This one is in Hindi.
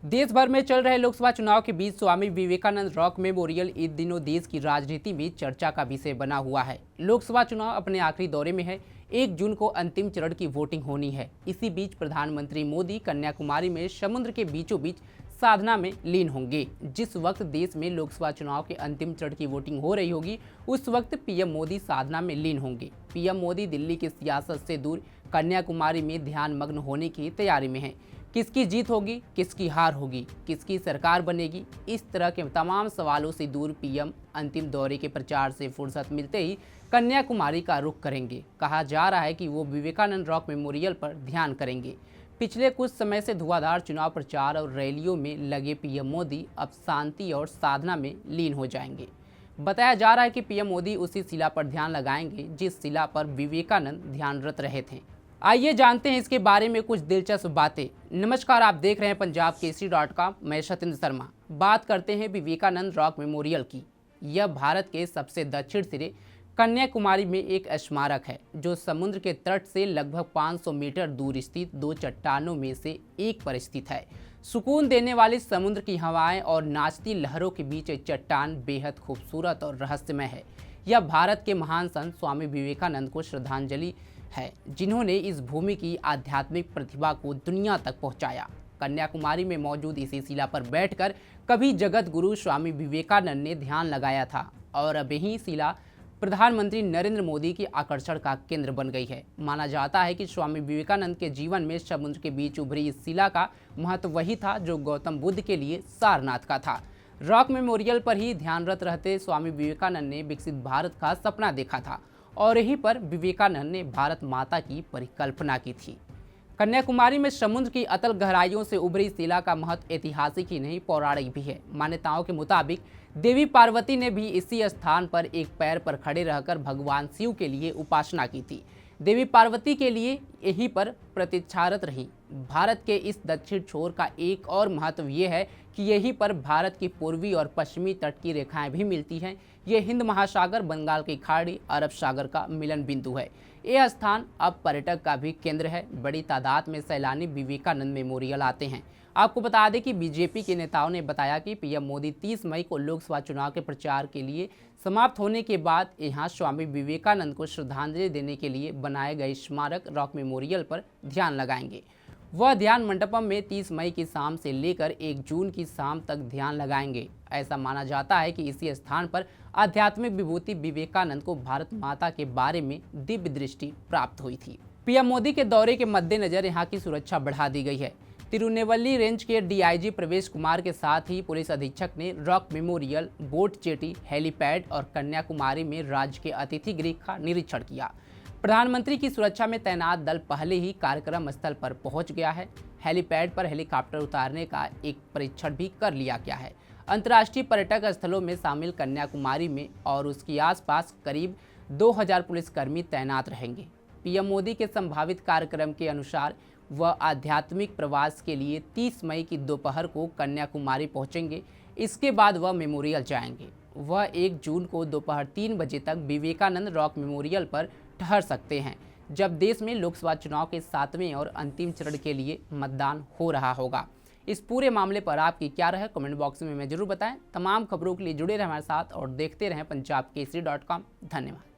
देश भर में चल रहे लोकसभा चुनाव के बीच स्वामी विवेकानंद रॉक मेमोरियल इन दिनों देश की राजनीति में चर्चा का विषय बना हुआ है। लोकसभा चुनाव अपने आखिरी दौरे में है। 1 जून को अंतिम चरण की वोटिंग होनी है। इसी बीच प्रधानमंत्री मोदी कन्याकुमारी में समुद्र के बीचों बीच साधना में लीन होंगे। जिस वक्त देश में लोकसभा चुनाव के अंतिम चरण की वोटिंग हो रही होगी, उस वक्त पीएम मोदी साधना में लीन होंगे। पीएम मोदी दिल्ली की सियासत से दूर कन्याकुमारी में ध्यान मग्न होने की तैयारी में हैं। किसकी जीत होगी, किसकी हार होगी, किसकी सरकार बनेगी, इस तरह के तमाम सवालों से दूर पीएम अंतिम दौरे के प्रचार से फुर्सत मिलते ही कन्याकुमारी का रुख करेंगे। कहा जा रहा है कि वो विवेकानंद रॉक मेमोरियल पर ध्यान करेंगे। पिछले कुछ समय से धुआंधार चुनाव प्रचार और रैलियों में लगे पीएम मोदी अब शांति और साधना में लीन हो जाएंगे। बताया जा रहा है कि पीएम मोदी उसी शिला पर ध्यान लगाएंगे जिस शिला पर विवेकानंद ध्यानरत रहे थे। आइए जानते हैं इसके बारे में कुछ दिलचस्प बातें। नमस्कार, आप देख रहे हैं पंजाब केसरी.com। मैं सत्येंद्र शर्मा। बात करते हैं विवेकानंद रॉक मेमोरियल की। यह भारत के सबसे दक्षिण सिरे कन्याकुमारी में एक स्मारक है जो समुद्र के तट से लगभग 500 मीटर दूर स्थित 2 चट्टानों में से एक पर स्थित है। सुकून देने वाली समुद्र की हवाएं और नाचती लहरों के बीच एक चट्टान बेहद खूबसूरत और रहस्यमय है। यह भारत के महान संत स्वामी विवेकानंद को श्रद्धांजलि है, जिन्होंने इस भूमि की आध्यात्मिक प्रतिभा को दुनिया तक पहुंचाया। कन्याकुमारी में मौजूद इसी शिला पर बैठकर कभी जगत गुरु स्वामी विवेकानंद ने ध्यान लगाया था और अब यही शिला प्रधानमंत्री नरेंद्र मोदी की आकर्षण का केंद्र बन गई है। माना जाता है कि स्वामी विवेकानंद के जीवन में समुद्र के बीच उभरी इस शिला का महत्व वही था जो गौतम बुद्ध के लिए सारनाथ का था। रॉक मेमोरियल पर ही ध्यानरत रहते स्वामी विवेकानंद ने विकसित भारत का सपना देखा था और यहीं पर विवेकानंद ने भारत माता की परिकल्पना की थी। कन्याकुमारी में समुद्र की अतल गहराइयों से उभरी शिला का महत्व ऐतिहासिक ही नहीं, पौराणिक भी है। मान्यताओं के मुताबिक देवी पार्वती ने भी इसी स्थान पर एक पैर पर खड़े रहकर भगवान शिव के लिए उपासना की थी। देवी पार्वती के लिए यहीं पर प्रतीक्षारत रहीं। भारत के इस दक्षिण छोर का एक और महत्व ये है कि यहीं पर भारत की पूर्वी और पश्चिमी तट की रेखाएं भी मिलती हैं। ये हिंद महासागर, बंगाल की खाड़ी, अरब सागर का मिलन बिंदु है। यह स्थान अब पर्यटक का भी केंद्र है। बड़ी तादाद में सैलानी विवेकानंद मेमोरियल आते हैं। आपको बता दें कि बीजेपी के नेताओं ने बताया कि पीएम मोदी 30 मई को लोकसभा चुनाव के प्रचार के लिए समाप्त होने के बाद यहां स्वामी विवेकानंद को श्रद्धांजलि देने के लिए बनाए गए स्मारक रॉक मेमोरियल पर ध्यान लगाएंगे। वह ध्यान मंडपम में 30 मई की शाम से लेकर 1 जून की शाम तक ध्यान लगाएंगे। ऐसा माना जाता है कि इसी स्थान पर आध्यात्मिक विभूति विवेकानंद को भारत माता के बारे में दिव्य दृष्टि प्राप्त हुई थी। पीएम मोदी के दौरे के मद्देनजर यहाँ की सुरक्षा बढ़ा दी गई है। तिरुनेवल्ली रेंज के डीआईजी प्रवेश कुमार के साथ ही पुलिस अधीक्षक ने rock memorial, boat jetty, helipad और कन्याकुमारी में राज्य के अतिथि गृह का निरीक्षण किया। प्रधानमंत्री की सुरक्षा में तैनात दल पहले ही कार्यक्रम स्थल पर पहुंच गया है। हेलीपैड पर हेलीकॉप्टर उतारने का एक परीक्षण भी कर लिया गया है। अंतर्राष्ट्रीय पर्यटक स्थलों में शामिल कन्याकुमारी में और उसके आसपास करीब 2000 पुलिसकर्मी तैनात रहेंगे। पीएम मोदी के संभावित कार्यक्रम के अनुसार वह आध्यात्मिक प्रवास के लिए 30 मई की दोपहर को कन्याकुमारी पहुंचेंगे। इसके बाद वह मेमोरियल जाएंगे। वह 1 जून को दोपहर 3 बजे तक विवेकानंद रॉक मेमोरियल पर ठहर सकते हैं, जब देश में लोकसभा चुनाव के 7वें और अंतिम चरण के लिए मतदान हो रहा होगा। इस पूरे मामले पर आपकी क्या राय है, कमेंट बॉक्स में हमें जरूर बताएं। तमाम खबरों के लिए जुड़े रहें हमारे साथ और देखते रहें पंजाब केसरी.com। धन्यवाद।